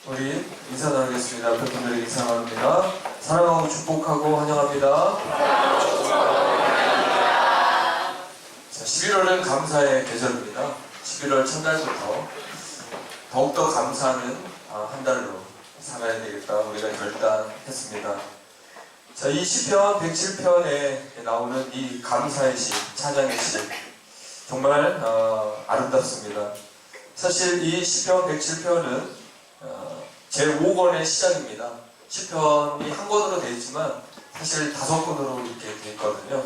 우리 인사 나누겠습니다. 옆에 분들에게 인사 나눕니다. 사랑하고 축복하고 환영합니다. 자, 11월은 감사의 계절입니다. 11월 첫날부터 더욱더 감사하는 한 달로 살아야 되겠다 우리가 결단했습니다. 자, 이 시편 107편에 나오는 이 감사의 시, 찬양의 시 정말 아름답습니다. 사실 이 시편 107편은 제5권의 시작입니다. 시편이 한 권으로 되어 있지만 사실 5권으로 이렇게 되어 있거든요.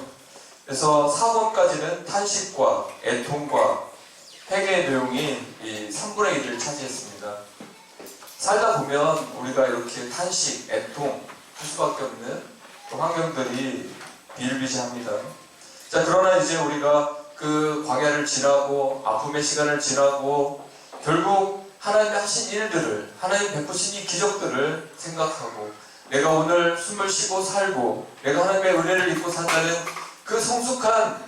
그래서 4권까지는 탄식과 애통과 회개의 내용이 이 3분의 1을 차지했습니다. 살다 보면 우리가 이렇게 탄식, 애통 할 수밖에 없는 환경들이 비일비재합니다. 자, 그러나 이제 우리가 그 광야를 지나고 아픔의 시간을 지나고 결국 하나님이 하신 일들을, 하나님 베푸신 이 기적들을 생각하고 내가 오늘 숨을 쉬고 살고 내가 하나님의 은혜를 입고 산다는 그 성숙한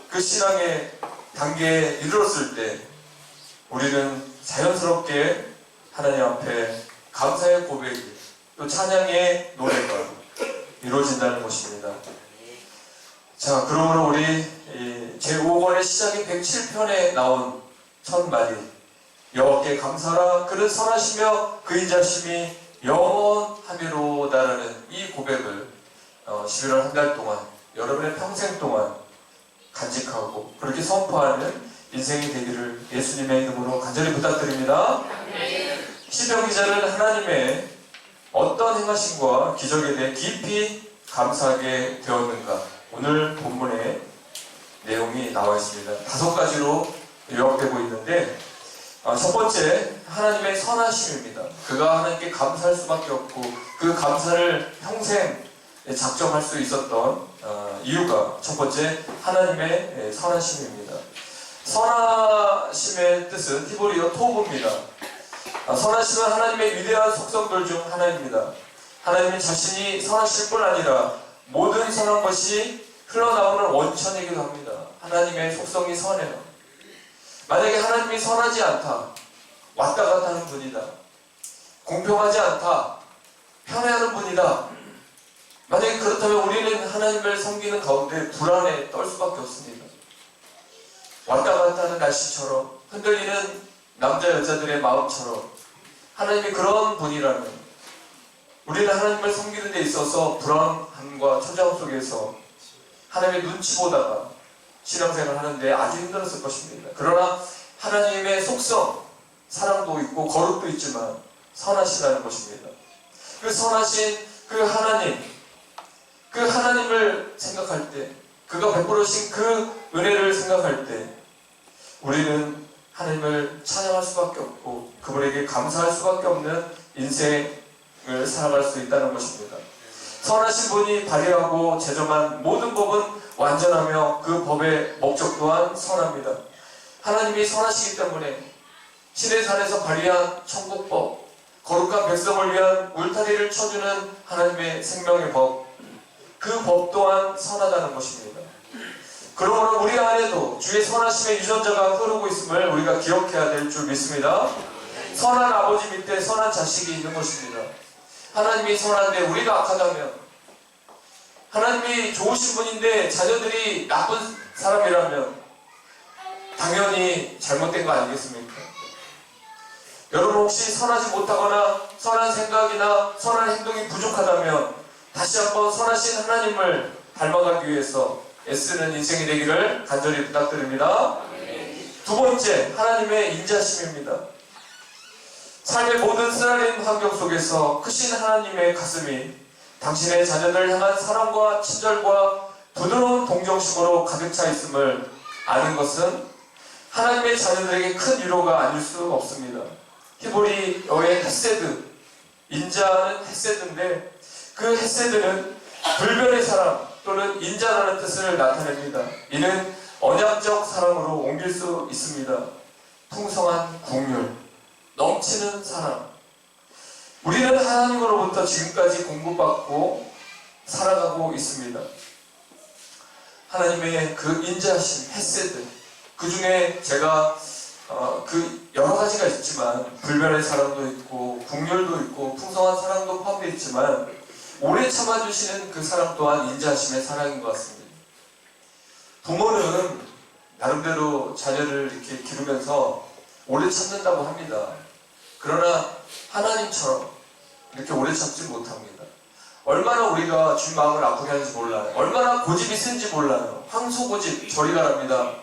그 신앙의 단계에 이르렀을 때 우리는 자연스럽게 하나님 앞에 감사의 고백이 또 찬양의 노래가 이루어진다는 것입니다. 자, 그러므로 우리 제5권의 시작인 107편에 나온 첫 말이 여호와께 감사라 그는 선하시며 그 인자심이 영원하미로다라는 이 고백을 11월 한 달 동안 여러분의 평생 동안 간직하고 그렇게 선포하는 인생이 되기를 예수님의 이름으로 간절히 부탁드립니다. 시편 기자는 하나님의 어떤 행하심과 기적에 대해 깊이 감사하게 되었는가, 오늘 본문의 내용이 나와 있습니다. 5가지로 요약되고 있는데 첫 번째, 하나님의 선하심입니다. 그가 하나님께 감사할 수밖에 없고 그 감사를 평생 작정할 수 있었던 이유가 첫 번째, 하나님의 선하심입니다. 선하심의 뜻은 히브리어 토브입니다. 선하심은 하나님의 위대한 속성들 중 하나입니다. 하나님이 자신이 선하실 뿐 아니라 모든 선한 것이 흘러나오는 원천이기도 합니다. 하나님의 속성이 선해요. 만약에 하나님이 선하지 않다, 왔다 갔다 하는 분이다, 공평하지 않다, 편애하는 분이다, 만약에 그렇다면 우리는 하나님을 섬기는 가운데 불안에 떨 수밖에 없습니다. 왔다 갔다 하는 날씨처럼, 흔들리는 남자 여자들의 마음처럼 하나님이 그런 분이라면 우리는 하나님을 섬기는 데 있어서 불안함과 초장 속에서 하나님의 눈치 보다가 신앙생활을 하는데 아주 힘들었을 것입니다. 그러나 하나님의 속성, 사랑도 있고 거룩도 있지만 선하시다는 것입니다. 그 선하신 그 하나님을 생각할 때, 그가 베풀으신 그 은혜를 생각할 때 우리는 하나님을 찬양할 수밖에 없고 그분에게 감사할 수밖에 없는 인생을 살아갈 수 있다는 것입니다. 선하신 분이 발휘하고 제정한 모든 법은 완전하며 그 법의 목적 또한 선합니다. 하나님이 선하시기 때문에 신의 산에서 발휘한 천국법, 거룩한 백성을 위한 울타리를 쳐주는 하나님의 생명의 법, 그 법 또한 선하다는 것입니다. 그러므로 우리 안에도 주의 선하심의 유전자가 흐르고 있음을 우리가 기억해야 될 줄 믿습니다. 선한 아버지 밑에 선한 자식이 있는 것입니다. 하나님이 선한데 우리가 악하다면, 하나님이 좋으신 분인데 자녀들이 나쁜 사람이라면 당연히 잘못된 거 아니겠습니까? 여러분 혹시 선하지 못하거나 선한 생각이나 선한 행동이 부족하다면 다시 한번 선하신 하나님을 닮아가기 위해서 애쓰는 인생이 되기를 간절히 부탁드립니다. 두 번째, 하나님의 인자심입니다. 삶의 모든 쓰라린 환경 속에서 크신 하나님의 가슴이 당신의 자녀들 향한 사랑과 친절과 부드러운 동정심으로 가득 차 있음을 아는 것은 하나님의 자녀들에게 큰 위로가 아닐 수 없습니다. 히브리어의 헤세드, 인자는 헤세드인데 그 헤세드는 불변의 사랑 또는 인자라는 뜻을 나타냅니다. 이는 언약적 사랑으로 옮길 수 있습니다. 풍성한 국률, 넘치는 사랑. 우리는 하나님으로부터 지금까지 공급받고 살아가고 있습니다. 하나님의 그 인자심, 헤세드, 그 중에 제가 그 여러 가지가 있지만 불변의 사랑도 있고 긍휼도 있고 풍성한 사랑도 포함되어 있지만 오래 참아주시는 그 사랑 또한 인자하심의 사랑인 것 같습니다. 부모는 나름대로 자녀를 이렇게 기르면서 오래 참는다고 합니다. 그러나 하나님처럼 이렇게 오래 참지 못합니다. 얼마나 우리가 주님 마음을 아프게 하는지 몰라요. 얼마나 고집이 센지 몰라요. 황소고집 저리 가랍니다.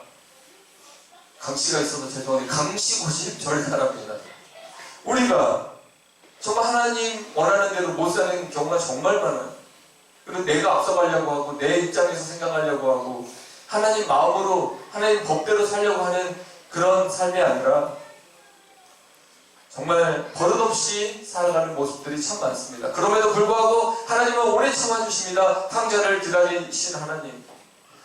강씨가 있어도 죄송한데 강씨고집 저리 가랍니다. 우리가 정말 하나님 원하는 대로 못 사는 경우가 정말 많아요. 그리고 내가 앞서가려고 하고 내 입장에서 생각하려고 하고 하나님 마음으로 하나님 법대로 살려고 하는 그런 삶이 아니라 정말 버릇없이 살아가는 모습들이 참 많습니다. 그럼에도 불구하고 하나님은 오래 참아주십니다. 탕자를 기다리신 하나님,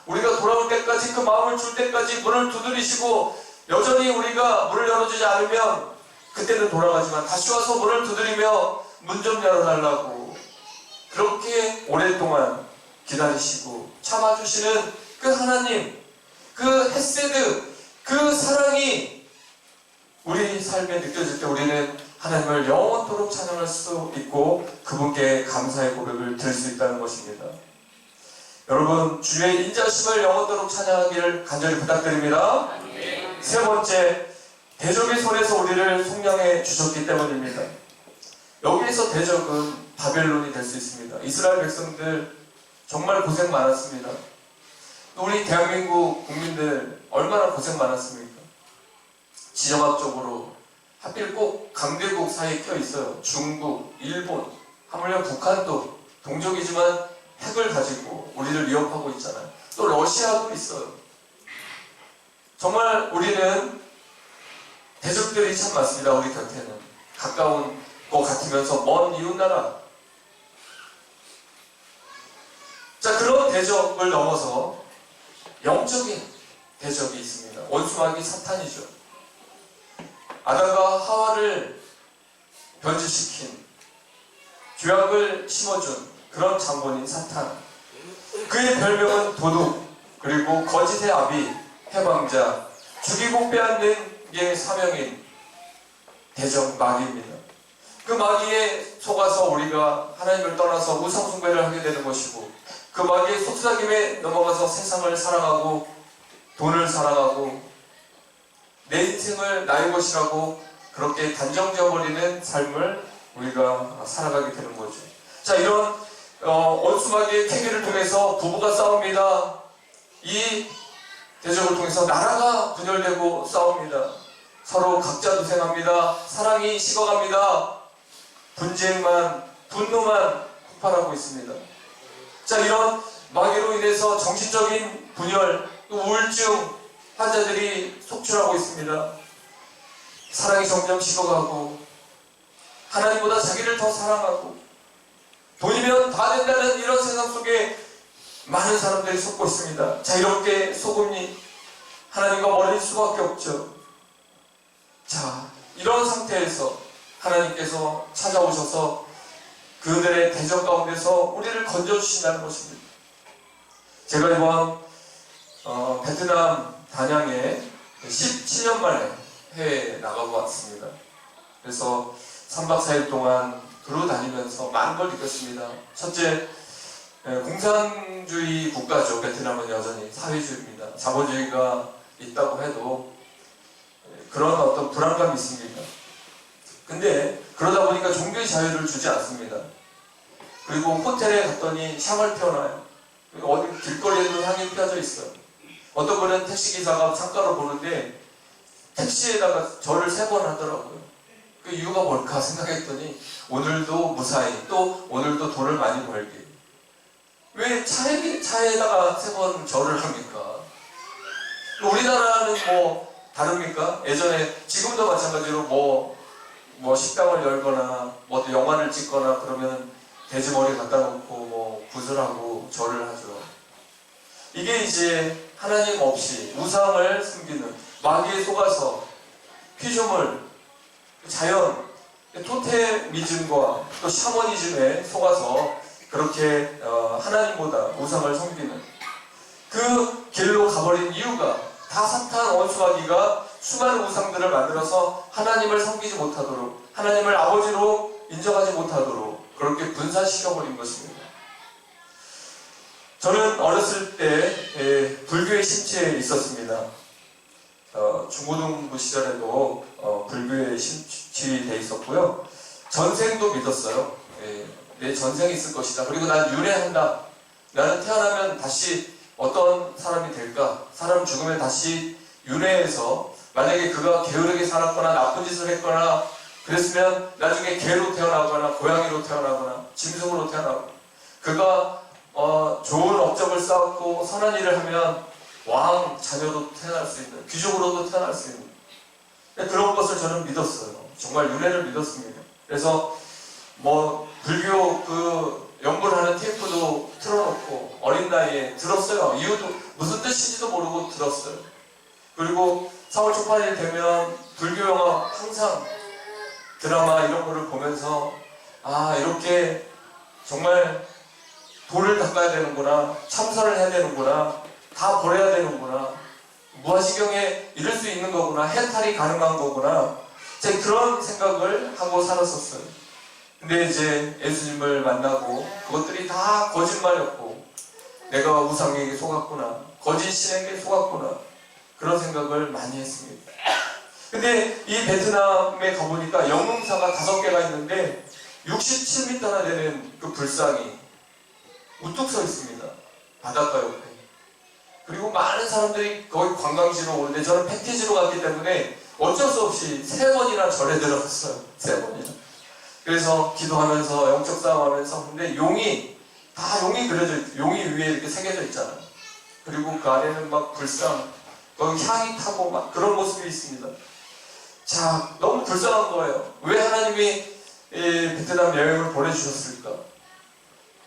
우리가 돌아올 때까지 그 마음을 줄 때까지 문을 두드리시고 여전히 우리가 문을 열어주지 않으면 그때는 돌아가지만 다시 와서 문을 두드리며 문 좀 열어달라고 그렇게 오랫동안 기다리시고 참아주시는 그 하나님, 그 헤세드, 그 사랑이 우리 삶에 느껴질 때 우리는 하나님을 영원토록 찬양할 수 있고 그분께 감사의 고백을 드릴 수 있다는 것입니다. 여러분, 주의 인자심을 영원토록 찬양하기를 간절히 부탁드립니다. 세 번째, 대적의 손에서 우리를 속량해 주셨기 때문입니다. 여기에서 대적은 바벨론이 될 수 있습니다. 이스라엘 백성들 정말 고생 많았습니다. 우리 대한민국 국민들 얼마나 고생 많았습니까? 지정학적으로 하필 꼭 강대국 사이에 껴 있어요. 중국, 일본, 하물며 북한도 동족이지만 핵을 가지고 우리를 위협하고 있잖아요. 또 러시아도 있어요. 정말 우리는 대적들이 참 많습니다. 우리 곁에는 가까운 것 같으면서 먼 이웃나라. 자, 그런 대적을 넘어서 영적인 대적이 있습니다. 원수마귀 사탄이죠. 아담과 하와를 변질시킨, 죄악을 심어준 그런 장본인 사탄. 그의 별명은 도둑, 그리고 거짓의 아비, 해방자, 죽이고 빼앗는 게 사명인 대적 마귀입니다. 그 마귀에 속아서 우리가 하나님을 떠나서 우상 숭배를 하게 되는 것이고, 그 마귀의 속삭임에 넘어가서 세상을 사랑하고 돈을 사랑하고 내 인생을 나의 것이라고 그렇게 단정지어버리는 삶을 우리가 살아가게 되는 거죠. 자, 이런 원수마귀의 계기를 통해서 부부가 싸웁니다. 이 대적을 통해서 나라가 분열되고 싸웁니다. 서로 각자 도생합니다. 사랑이 식어갑니다. 분쟁만, 분노만 폭발하고 있습니다. 자, 이런 마귀로 인해서 정신적인 분열, 또 우울증 환자들이 속출하고 있습니다. 사랑이 점점 식어가고 하나님보다 자기를 더 사랑하고 돈이면 다 된다는 이런 세상 속에 많은 사람들이 속고 있습니다. 자, 이렇게 속음이 하나님과 멀어질 수밖에 없죠. 자, 이런 상태에서 하나님께서 찾아오셔서 그들의 대적 가운데서 우리를 건져주신다는 것입니다. 제가 이번 베트남 다낭에 17년 만에 해외에 나가고 왔습니다. 그래서 3박 4일 동안 두루 다니면서 많은 걸 느꼈습니다. 첫째, 공산주의 국가죠. 베트남은 여전히 사회주의입니다. 자본주의가 있다고 해도 그런 어떤 불안감이 있습니다. 근데 그러다 보니까 종교의 자유를 주지 않습니다. 그리고 호텔에 갔더니 향을 피워놔요. 어디 길거리에도 향이 피워져 있어요. 어떤 분은 택시기사가 창가로 보는데 택시에다가 절을 3번 하더라고요. 그 이유가 뭘까 생각했더니 오늘도 무사히, 또 오늘도 돈을 많이 벌게. 왜 차에다가 3번 절을 합니까? 우리나라는 뭐 다릅니까? 예전에, 지금도 마찬가지로 뭐 식당을 열거나 뭐 영화를 찍거나 그러면 돼지머리 갖다 놓고 뭐 구슬하고 절을 하죠. 이게 이제 하나님 없이 우상을 숨기는, 마귀에 속아서 피조물, 자연, 토테미즘과 또 샤머니즘에 속아서 그렇게 하나님보다 우상을 섬기는 그 길로 가버린 이유가 다 사탄 원수마귀가 수많은 우상들을 만들어서 하나님을 섬기지 못하도록, 하나님을 아버지로 인정하지 못하도록 그렇게 분산시켜버린 것입니다. 저는 어렸을 때 불교의 심취에 있었습니다. 중고등부 시절에도 불교에 심취돼 있었고요. 전생도 믿었어요. 내 전생이 있을 것이다. 그리고 난 윤회한다. 나는 태어나면 다시 어떤 사람이 될까? 사람 죽으면 다시 윤회해서 만약에 그가 게으르게 살았거나 나쁜 짓을 했거나 그랬으면 나중에 개로 태어나거나 고양이로 태어나거나 짐승으로 태어나고, 그가 좋은 업적을 쌓았고 선한 일을 하면 왕 자녀도 태어날 수 있는, 귀족으로도 태어날 수 있는 그런 것을 저는 믿었어요. 정말 윤회를 믿었습니다. 그래서 불교 그 연구를 하는 테이프도 틀어놓고 어린 나이에 들었어요. 이유도 무슨 뜻인지도 모르고 들었어요. 그리고 4월 초판일 되면 불교 영화 항상 드라마 이런 거를 보면서 이렇게 정말 돌을 닦아야 되는구나, 참선을 해야 되는구나, 다 버려야 되는구나, 무아지경에 이를 수 있는 거구나, 해탈이 가능한 거구나, 제가 그런 생각을 하고 살았었어요. 근데 이제 예수님을 만나고 그것들이 다 거짓말이었고 내가 우상에게 속았구나, 거짓 신에게 속았구나, 그런 생각을 많이 했습니다. 근데 이 베트남에 가보니까 영웅사가 5개가 있는데 67m나 되는 그 불상이 우뚝 서 있습니다. 바닷가 옆에. 그리고 많은 사람들이 거기 관광지로 오는데 저는 패키지로 갔기 때문에 어쩔 수 없이 3번이나 절에 들어갔어요. 3번이나. 그래서 기도하면서 영적 싸움하면서, 근데 용이 그려져 있고 용이 위에 이렇게 새겨져 있잖아요. 그리고 그 안에는 막 불상, 거기 향이 타고 막 그런 모습이 있습니다. 자, 너무 불쌍한 거예요. 왜 하나님이 베트남 여행을 보내주셨을까?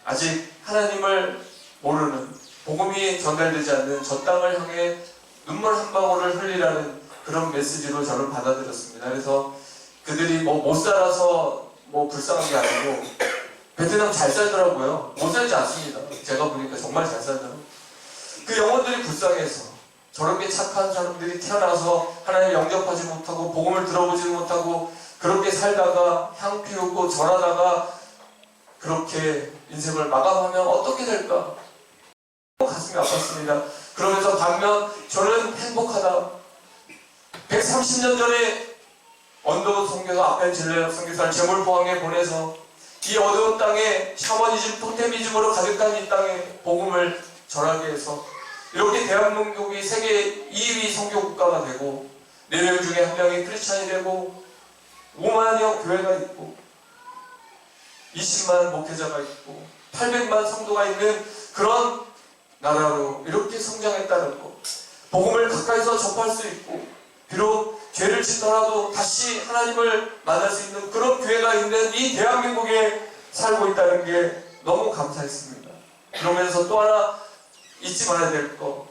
아직 하나님을 모르는, 복음이 전달되지 않는 저 땅을 향해 눈물 한 방울을 흘리라는 그런 메시지로 저는 받아들였습니다. 그래서 그들이 못 살아서 불쌍한 게 아니고 베트남 잘 살더라고요. 못 살지 않습니다. 제가 보니까 정말 잘 살더라고요. 그 영혼들이 불쌍해서, 저렇게 착한 사람들이 태어나서 하나님을 영접하지 못하고 복음을 들어보지 못하고 그렇게 살다가 향 피우고 절하다가 그렇게 인생을 마감하면 어떻게 될까? 가슴이 아팠습니다. 그러면서 반면 저는 행복하다. 130년 전에 언더 선교사 아펜 질레 선교사를 제물포항에 보내서 이 어두운 땅에 샤머니즘, 토테미즘으로 가득한 이 땅에 복음을 전하게 해서 이렇게 대한민국이 세계 2위 선교국가가 되고 4명 중에 1명이 크리스찬이 되고 5만여 교회가 있고 20만 목회자가 있고 800만 성도가 있는 그런 나라로 이렇게 성장했다는 것, 복음을 가까이서 접할 수 있고 비록 죄를 짓더라도 다시 하나님을 만날 수 있는 그런 교회가 있는 이 대한민국에 살고 있다는 게 너무 감사했습니다. 그러면서 또 하나 잊지 말아야 될 것,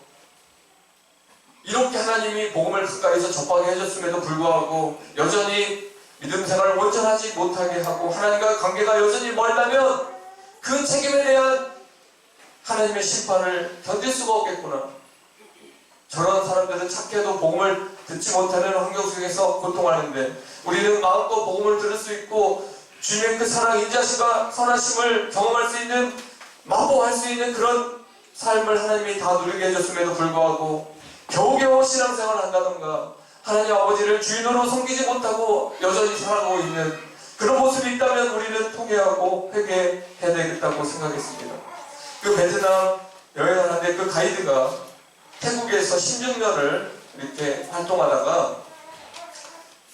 이렇게 하나님이 복음을 가까이서 접하게 해줬음에도 불구하고 여전히 믿음 생활을 온전하지 못하게 하고 하나님과 관계가 여전히 멀다면 그 책임에 대한 하나님의 심판을 견딜 수가 없겠구나. 저런 사람들은 착해도 복음을 듣지 못하는 환경 속에서 고통하는데 우리는 마음껏 복음을 들을 수 있고 주님의 그 사랑, 인자심과 선하심을 경험할 수 있는, 마보할 수 있는 그런 삶을 하나님이 다 누리게 해줬음에도 불구하고 겨우겨우 신앙생활을 한다던가 하나님 아버지를 주인으로 섬기지 못하고 여전히 살아가고 있는 그런 모습이 있다면 우리는 포기하고 회개해야 되겠다고 생각했습니다. 그 베트남 여행을 하는데 그 가이드가 태국에서 16년을 이렇게 활동하다가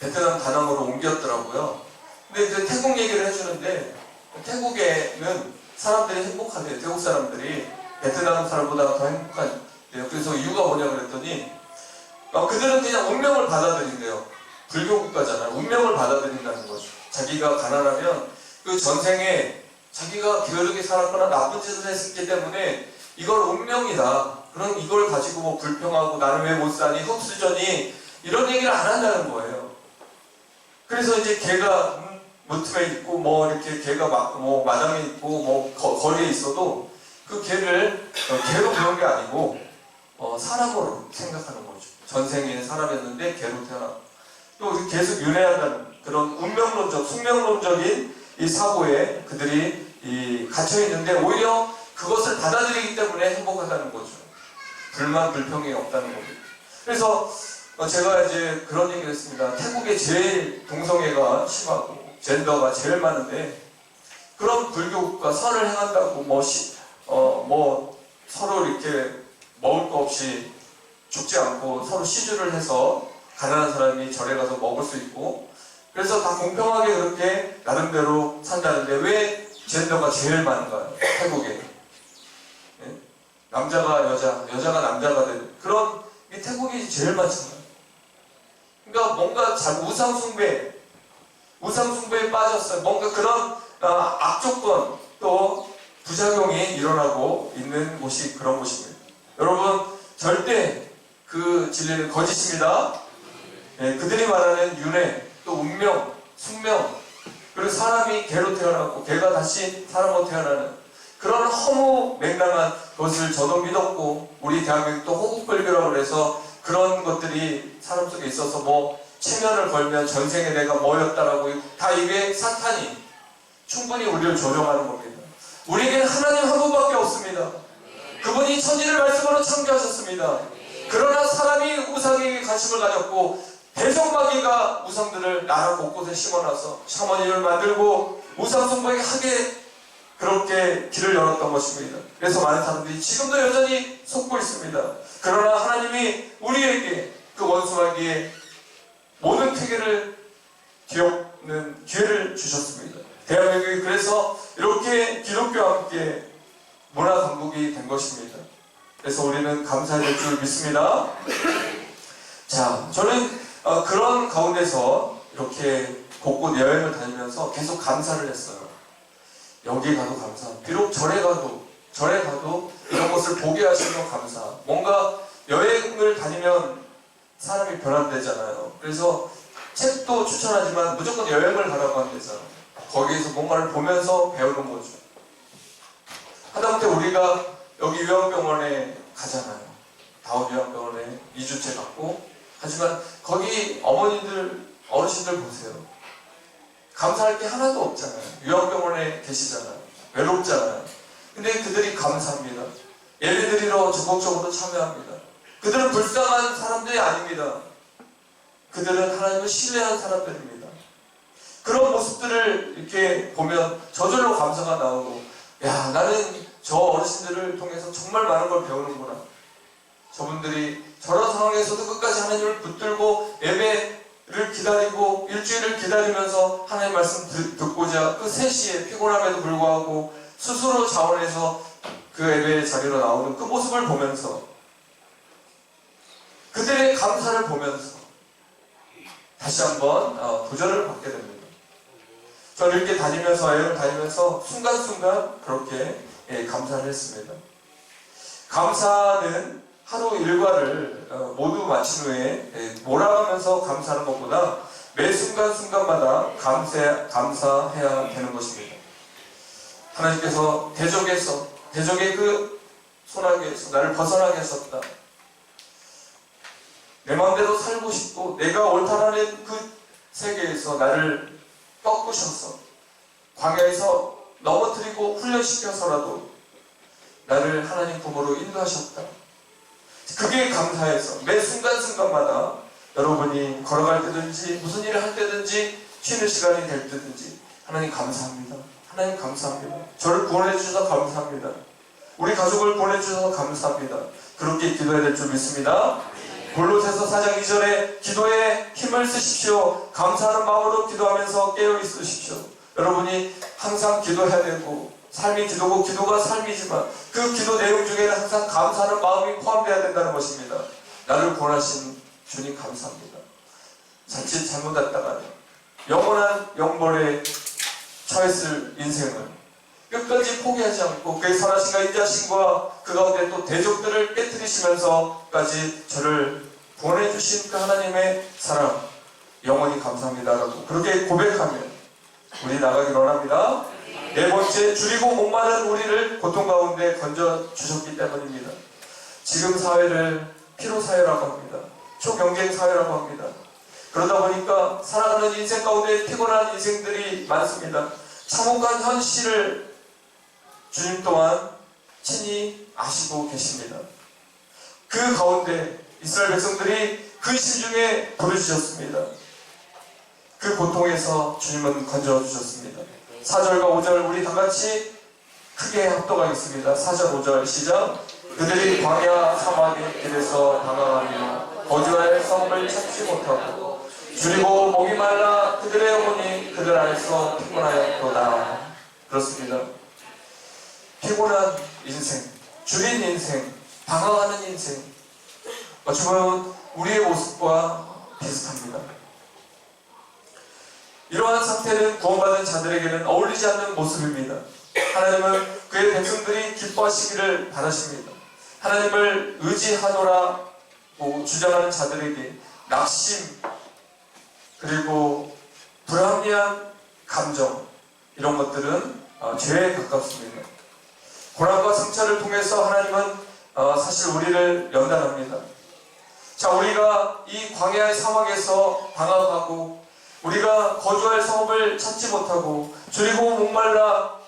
베트남 다낭으로 옮겼더라고요. 근데 그 태국 얘기를 해주는데 태국에는 사람들이 행복하대요. 태국 사람들이 베트남 사람보다 더 행복하대요. 그래서 이유가 뭐냐 그랬더니 그들은 그냥 운명을 받아들인대요. 불교 국가잖아요. 운명을 받아들인다는 거죠. 자기가 가난하면 그 전생에 자기가 게으르게 살았거나 나쁜 짓을 했기 때문에 이걸 운명이다. 그럼 이걸 가지고 불평하고 나는 왜 못 사니, 흡수전이, 이런 얘기를 안 한다는 거예요. 그래서 이제 개가 문틈에 있고 이렇게 개가 마당에 있고 거리에 있어도 그 개를 개로 보는 게 아니고 사람으로 생각하는 거죠. 전생에 사람이었는데 개로 태어나. 또 계속 윤회한다는 그런 운명론적, 숙명론적인 이 사고에 그들이 갇혀 있는데 오히려 그것을 받아들이기 때문에 행복하다는 거죠. 불만, 불평이 없다는 겁니다. 그래서 제가 이제 그런 얘기를 했습니다. 태국에 제일 동성애가 심하고 젠더가 제일 많은데 그런 불교가 선을 행한다고 뭐 서로 이렇게 먹을 거 없이 죽지 않고 서로 시주를 해서 가난한 사람이 절에 가서 먹을 수 있고 그래서 다 공평하게 그렇게 나름대로 산다는데 왜 젠더가 제일 많은가요? 태국에. 네? 남자가 여자, 여자가 남자가 되는 그런 게 태국이 제일 많잖아요. 그러니까 뭔가 우상숭배에 빠졌어요. 뭔가 그런 악조건 또 부작용이 일어나고 있는 곳이 그런 곳입니다. 여러분 절대 그 진리는 거짓입니다. 네, 그들이 말하는 윤회 또 운명, 숙명 그리고 사람이 개로 태어나고 개가 다시 사람으로 태어나는 그런 허무 맹랑한 것을 저도 믿었고 우리 대한민국도 호국불교라고 해서 그런 것들이 사람 속에 있어서 뭐 체면을 걸면 전생에 내가 뭐였다라고 다 이게 사탄이 충분히 우리를 조종하는 겁니다. 우리에게는 하나님 한 분밖에 없습니다. 그분이 천지를 말씀으로 창조하셨습니다. 그러나 사람이 우상에게 관심을 가졌고 대성마귀가 우상들을 나라 곳곳에 심어놔서 샤머니를 만들고 우상 숭배에 하게 그렇게 길을 열었던 것입니다. 그래서 많은 사람들이 지금도 여전히 속고 있습니다. 그러나 하나님이 우리에게 그 원수마귀의 모든 폐괴를 뒤엎는 기회를 주셨습니다. 대한민국이 그래서 이렇게 기독교와 함께 문화 강국이 된 것입니다. 그래서 우리는 감사해야 될 줄 믿습니다. 자, 저는 그런 가운데서 이렇게 곳곳 여행을 다니면서 계속 감사를 했어요. 여기 가도 감사. 비록 절에 가도 이런 것을 보게 하시는 감사. 뭔가 여행을 다니면 사람이 변화되잖아요. 그래서 책도 추천하지만 무조건 여행을 가라고 한대서 거기에서 뭔가를 보면서 배우는 거죠. 하다못해 우리가 여기 요양병원에 가잖아요. 다운 요양병원에 2주째 갔고 하지만 거기 어르신들 보세요. 감사할 게 하나도 없잖아요. 요양병원에 계시잖아요. 외롭잖아요. 근데 그들이 감사합니다. 예배드리러 적극적으로 참여합니다. 그들은 불쌍한 사람들이 아닙니다. 그들은 하나님을 신뢰하는 사람들입니다. 그런 모습들을 이렇게 보면 저절로 감사가 나오고 야, 나는 저 어르신들을 통해서 정말 많은 걸 배우는구나. 저분들이 저런 상황에서도 끝까지 하나님을 붙들고 예배를 기다리고 일주일을 기다리면서 하나님 말씀 듣고자 그 3시에 피곤함에도 불구하고 스스로 자원해서 그 예배의 자리로 나오는 그 모습을 보면서 그들의 감사를 보면서 다시 한번 도전을 받게 됩니다. 저는 이렇게 다니면서 여행을 다니면서 순간순간 그렇게 감사를 했습니다. 감사는 하루 일과를 모두 마친 후에 몰아가면서 감사하는 것보다 매 순간순간마다 감사해야 되는 것입니다. 하나님께서 대적의 그 소나기에서 나를 벗어나게 하셨다. 내 마음대로 살고 싶고 내가 옳다라는 그 세계에서 나를 꺾으셔서 광야에서 넘어뜨리고 훈련시켜서라도 나를 하나님 품으로 인도하셨다. 그게 감사해서 매 순간순간마다 여러분이 걸어갈 때든지 무슨 일을 할 때든지 쉬는 시간이 될 때든지 하나님 감사합니다. 하나님 감사합니다. 저를 구원해 주셔서 감사합니다. 우리 가족을 보내 주셔서 감사합니다. 그렇게 기도해야 될 줄 믿습니다. 골로새서 4장 2절에 기도에 힘을 쓰십시오. 감사하는 마음으로 기도하면서 깨어 있으십시오. 여러분이 항상 기도해야 되고 삶이 기도고 기도가 삶이지만 그 기도 내용 중에는 항상 감사하는 마음이 포함되어야 된다는 것입니다. 나를 구원하신 주님 감사합니다. 자칫 잘못했다가 영원한 영벌에 처했을 인생을 끝까지 포기하지 않고 그의 선하신과 인자하심과 그 가운데 또 대적들을 깨뜨리시면서까지 저를 구원해 주신 그 하나님의 사랑 영원히 감사합니다라고 그렇게 고백하면 우리 나가기 원합니다. 네 번째, 줄이고 목마른 우리를 고통 가운데 건져 주셨기 때문입니다. 지금 사회를 피로 사회라고 합니다. 초경쟁 사회라고 합니다. 그러다 보니까 살아가는 인생 가운데 피곤한 인생들이 많습니다. 참혹한 현실을 주님 또한 친히 아시고 계십니다. 그 가운데 이스라엘 백성들이 근심 중에 부르짖었습니다. 그 고통에서 주님은 건져주셨습니다. 4절과 5절 우리 다같이 크게 합독하겠습니다. 4절 5절 시작. 그들이 광야 사막의 길에서 방황하며 거주할 성을 찾지 못하고 줄이고 목이 말라 그들의 영혼이 그들 안에서 피곤하였도다. 그렇습니다. 피곤한 인생, 줄인 인생, 방황하는 인생, 어찌 보면 우리의 모습과 비슷합니다. 이러한 상태는 구원받은 자들에게는 어울리지 않는 모습입니다. 하나님은 그의 백성들이 기뻐하시기를 바라십니다. 하나님을 의지하노라고 주장하는 자들에게 낙심, 그리고 불합리한 감정, 이런 것들은 죄에 가깝습니다. 고난과 상처를 통해서 하나님은 사실 우리를 연단합니다. 자, 우리가 이 광야의 사막에서 방황하고 우리가 거주할 성읍을 찾지 못하고 줄이고 목말라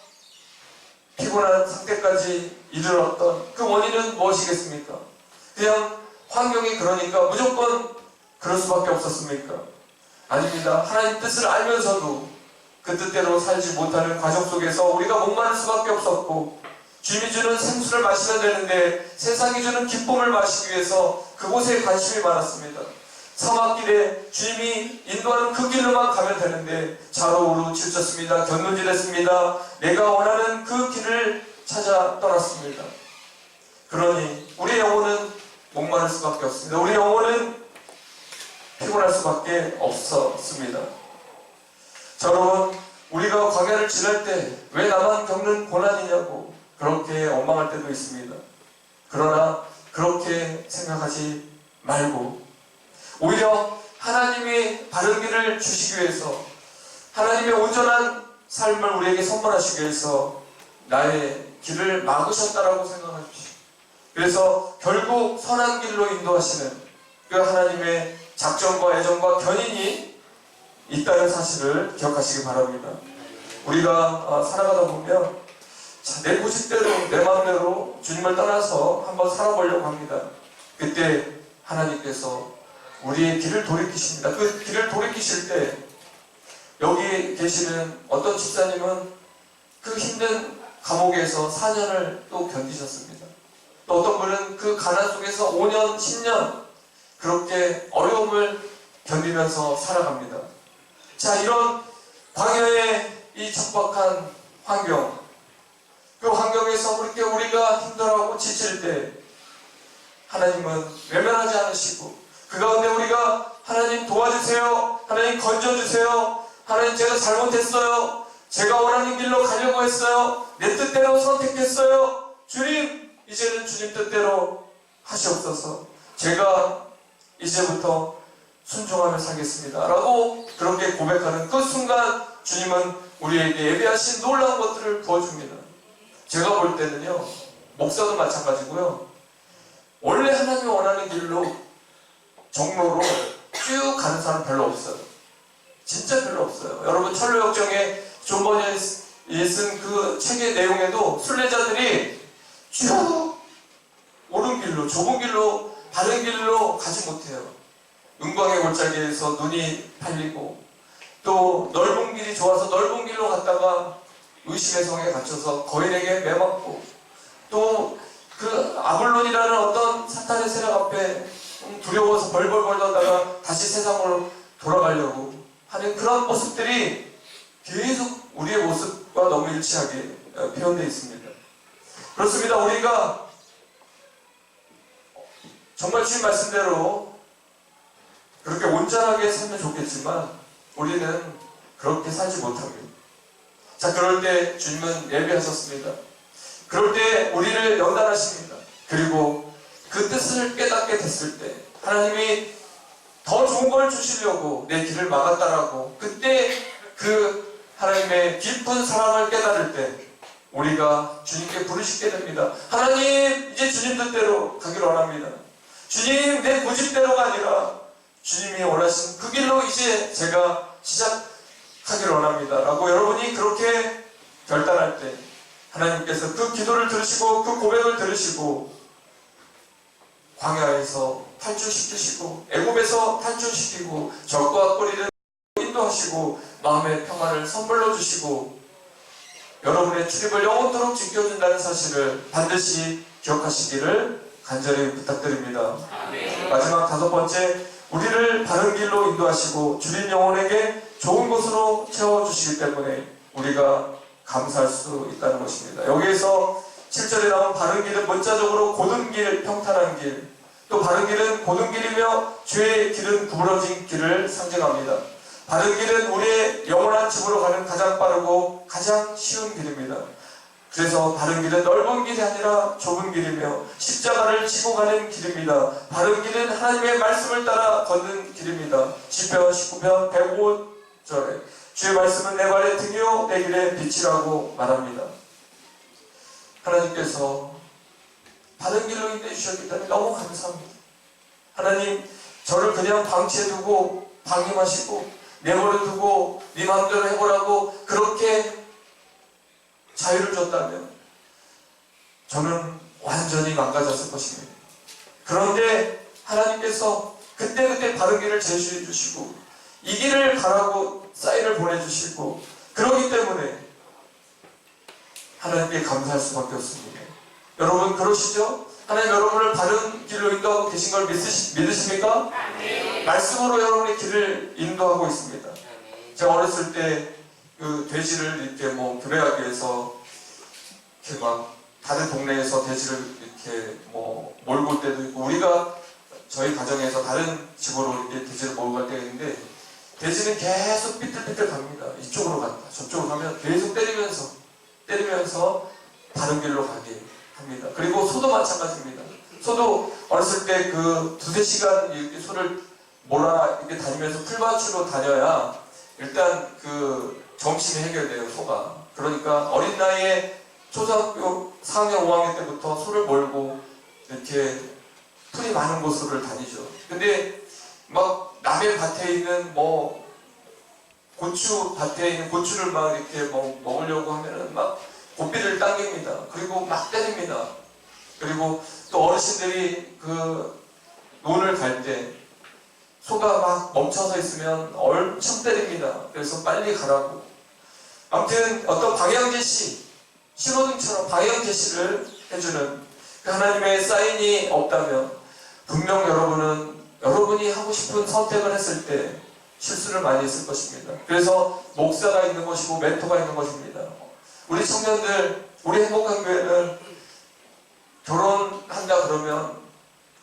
피곤한 상태까지 이르렀던 그 원인은 무엇이겠습니까? 그냥 환경이 그러니까 무조건 그럴 수밖에 없었습니까? 아닙니다. 하나님 뜻을 알면서도 그 뜻대로 살지 못하는 과정 속에서 우리가 목마를 수밖에 없었고, 주님이 주는 생수를 마시면 되는데 세상이 주는 기쁨을 마시기 위해서 그곳에 관심이 많았습니다. 사막길에 주님이 인도하는 그 길로만 가면 되는데 좌로우로 치우쳤습니다. 견눈질했습니다. 내가 원하는 그 길을 찾아 떠났습니다. 그러니 우리의 영혼은 목마를 수밖에 없습니다. 우리의 영혼은 피곤할 수밖에 없었습니다. 자, 여러분, 우리가 광야를 지날 때 왜 나만 겪는 고난이냐고 그렇게 원망할 때도 있습니다. 그러나 그렇게 생각하지 말고 오히려 하나님이 바른 길을 주시기 위해서, 하나님의 온전한 삶을 우리에게 선물하시기 위해서 나의 길을 막으셨다라고 생각하십시오. 그래서 결국 선한 길로 인도하시는 그 하나님의 작정과 애정과 견인이 있다는 사실을 기억하시기 바랍니다. 우리가 살아가다 보면 내 고집대로 내 마음대로 주님을 떠나서 한번 살아보려고 합니다. 그때 하나님께서 우리의 길을 돌이키십니다. 그 길을 돌이키실 때 여기 계시는 어떤 집사님은 그 힘든 감옥에서 4년을 또 견디셨습니다. 또 어떤 분은 그 가난 속에서 5년, 10년 그렇게 어려움을 견디면서 살아갑니다. 자, 이런 광야의 이 척박한 환경, 그 환경에서 그렇게 우리가 힘들어하고 지칠 때 하나님은 외면하지 않으시고 그 가운데 우리가 하나님 도와주세요, 하나님 건져주세요, 하나님 제가 잘못했어요, 제가 원하는 길로 가려고 했어요, 내 뜻대로 선택했어요, 주님 이제는 주님 뜻대로 하시옵소서, 제가 이제부터 순종하며 살겠습니다 라고 그렇게 고백하는 그 순간 주님은 우리에게 예비하신 놀라운 것들을 부어줍니다. 제가 볼 때는요, 목사도 마찬가지고요, 원래 하나님이 원하는 길로 정로로 쭉 가는 사람 별로 없어요. 진짜 별로 없어요. 여러분, 철로역정에 존 버년이 쓴 그 책의 내용에도 순례자들이 쭉 옳은 길로, 좁은 길로, 바른 길로 가지 못해요. 은광의 골짜기에서 눈이 팔리고, 또 넓은 길이 좋아서 넓은 길로 갔다가 의심의 성에 갇혀서 거인에게 매맞고, 또 그 아블론이라는 어떤 사탄의 세력 앞에 두려워서 벌벌벌 떠다가 다시 세상으로 돌아가려고 하는 그런 모습들이 계속 우리의 모습과 너무 일치하게 표현되어 있습니다. 그렇습니다. 우리가 정말 주님 말씀대로 그렇게 온전하게 살면 좋겠지만 우리는 그렇게 살지 못합니다. 자, 그럴 때 주님은 예배하셨습니다. 그럴 때 우리를 연단하십니다. 그리고 그 뜻을 깨닫게 됐을 때 하나님이 더 좋은 걸 주시려고 내 길을 막았다라고, 그때 그 하나님의 깊은 사랑을 깨달을 때 우리가 주님께 부르짖게 됩니다. 하나님, 이제 주님 뜻대로 가기를 원합니다. 주님, 내 고집대로가 아니라 주님이 원하신 그 길로 이제 제가 시작하기를 원합니다 라고 여러분이 그렇게 결단할 때 하나님께서 그 기도를 들으시고 그 고백을 들으시고 광야에서 탈출시키시고 애굽에서 탈출시키고 적과 꼬리를 인도하시고 마음의 평안을 선물로 주시고 여러분의 출입을 영원토록 지켜준다는 사실을 반드시 기억하시기를 간절히 부탁드립니다. 아멘. 마지막 5번째, 우리를 바른 길로 인도하시고 주린 영혼에게 좋은 곳으로 채워주시기 때문에 우리가 감사할 수 있다는 것입니다. 여기에서 7절에 나온 바른 길은 문자적으로 고든 길, 평탄한 길, 또 바른 길은 고든 길이며 죄의 길은 구부러진 길을 상징합니다. 바른 길은 우리의 영원한 집으로 가는 가장 빠르고 가장 쉬운 길입니다. 그래서 바른 길은 넓은 길이 아니라 좁은 길이며 십자가를 지고 가는 길입니다. 바른 길은 하나님의 말씀을 따라 걷는 길입니다. 시편 19편 105절에 주의 말씀은 내 발의 등이요 내 길의 빛이라고 말합니다. 하나님께서 바른 길로 인도해 주셨기 때문에 너무 감사합니다. 하나님, 저를 그냥 방치해두고 방임하시고 내버려두고 네 마음대로 해보라고 그렇게 자유를 줬다면 저는 완전히 망가졌을 것입니다. 그런데 하나님께서 그때그때 바른 길을 제시해 주시고 이 길을 가라고 사인을 보내주시고 그러기 때문에 하나님께 감사할 수밖에 없습니다. 여러분 그러시죠? 하나님 여러분을 바른 길로 인도하고 계신 걸 믿으십니까? 아멘. 말씀으로 여러분의 길을 인도하고 있습니다. 제가 어렸을 때 그 돼지를 이렇게 교배하기 위해서 이렇게 막 다른 동네에서 돼지를 이렇게 몰고 올 때도 있고 우리가 저희 가정에서 다른 집으로 이렇게 돼지를 몰고 갈 때가 있는데 돼지는 계속 삐뚤삐뚤 갑니다. 이쪽으로 갔다 저쪽으로 가면 계속 때리면서 다른 길로 가게 합니다. 그리고 소도 마찬가지입니다. 소도 어렸을 때 그 2-3시간 이렇게 소를 몰아 이렇게 다니면서 풀밭으로 다녀야 일단 그 점심이 해결돼요, 소가. 그러니까 어린 나이에 초등학교 4학년, 5학년 때부터 소를 몰고 이렇게 풀이 많은 곳을 다니죠. 근데 막 남의 밭에 있는 고추 밭에 있는 고추를 막 이렇게 먹으려고 하면은 막 고삐를 당깁니다. 그리고 막 때립니다. 그리고 또 어르신들이 그 논을 갈 때 소가 막 멈춰서 있으면 엄청 때립니다. 그래서 빨리 가라고. 아무튼 어떤 방향 제시, 신호등처럼 방향 제시를 해주는 그 하나님의 사인이 없다면 분명 여러분이 하고 싶은 선택을 했을 때 실수를 많이 했을 것입니다. 그래서 목사가 있는 것이고 멘토가 있는 것입니다. 우리 청년들, 우리 행복한 교회는 결혼한다 그러면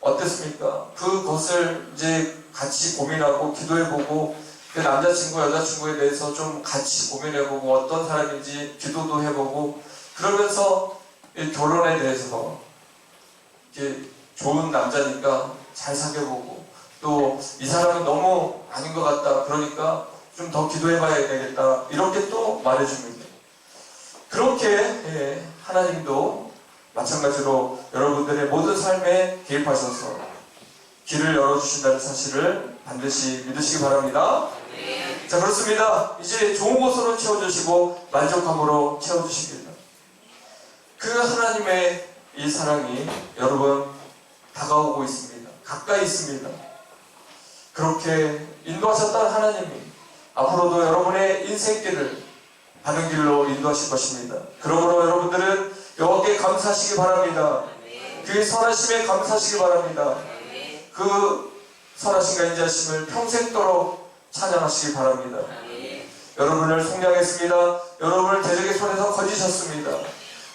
어땠습니까? 그것을 이제 같이 고민하고 기도해보고 그 남자친구, 여자친구에 대해서 좀 같이 고민해보고 어떤 사람인지 기도도 해보고 그러면서 결혼에 대해서 이렇게 좋은 남자니까 잘 사귀어보고 또 이 사람은 너무 아닌 것 같다 그러니까 좀 더 기도해봐야 되겠다 이렇게 또 말해줍니다. 그렇게 하나님도 마찬가지로 여러분들의 모든 삶에 개입하셔서 길을 열어주신다는 사실을 반드시 믿으시기 바랍니다. 자, 그렇습니다. 이제 좋은 곳으로 채워주시고 만족함으로 채워주십니다. 그 하나님의 이 사랑이 여러분 다가오고 있습니다. 가까이 있습니다. 그렇게 인도하셨던 하나님이 앞으로도 여러분의 인생길을 바른 길로 인도하실 것입니다. 그러므로 여러분들은 여호와께 감사하시기 바랍니다. 그 선하심에 감사하시기 바랍니다. 그 선하심과 인자하심을 평생도록 찬양하시기 바랍니다. 여러분을 속량했습니다. 여러분을 대적의 손에서 건지셨습니다.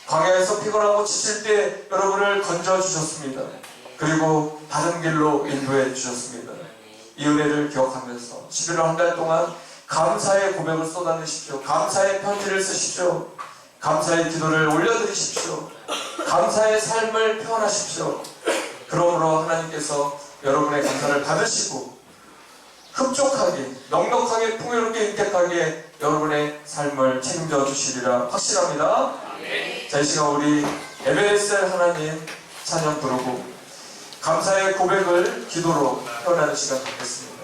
광야에서 피곤하고 지칠 때 여러분을 건져주셨습니다. 그리고 바른 길로 인도해 주셨습니다. 이 은혜를 기억하면서 11월 한 달 동안 감사의 고백을 쏟아내십시오. 감사의 편지를 쓰십시오. 감사의 기도를 올려드리십시오. 감사의 삶을 표현하십시오. 그러므로 하나님께서 여러분의 감사를 받으시고 흡족하게, 넉넉하게, 풍요롭게, 윤택하게 여러분의 삶을 책임져 주시리라 확신합니다. 자, 이 시간 우리 에베네셀 하나님 찬양 부르고 감사의 고백을 기도로 표현하는 시간 갖겠습니다.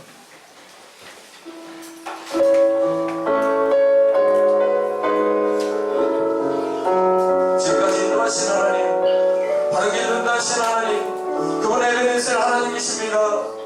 지금까지 인도하신 하나님, 바르게 인도하신 하나님, 그분의 에베네셀 하나님이십니다.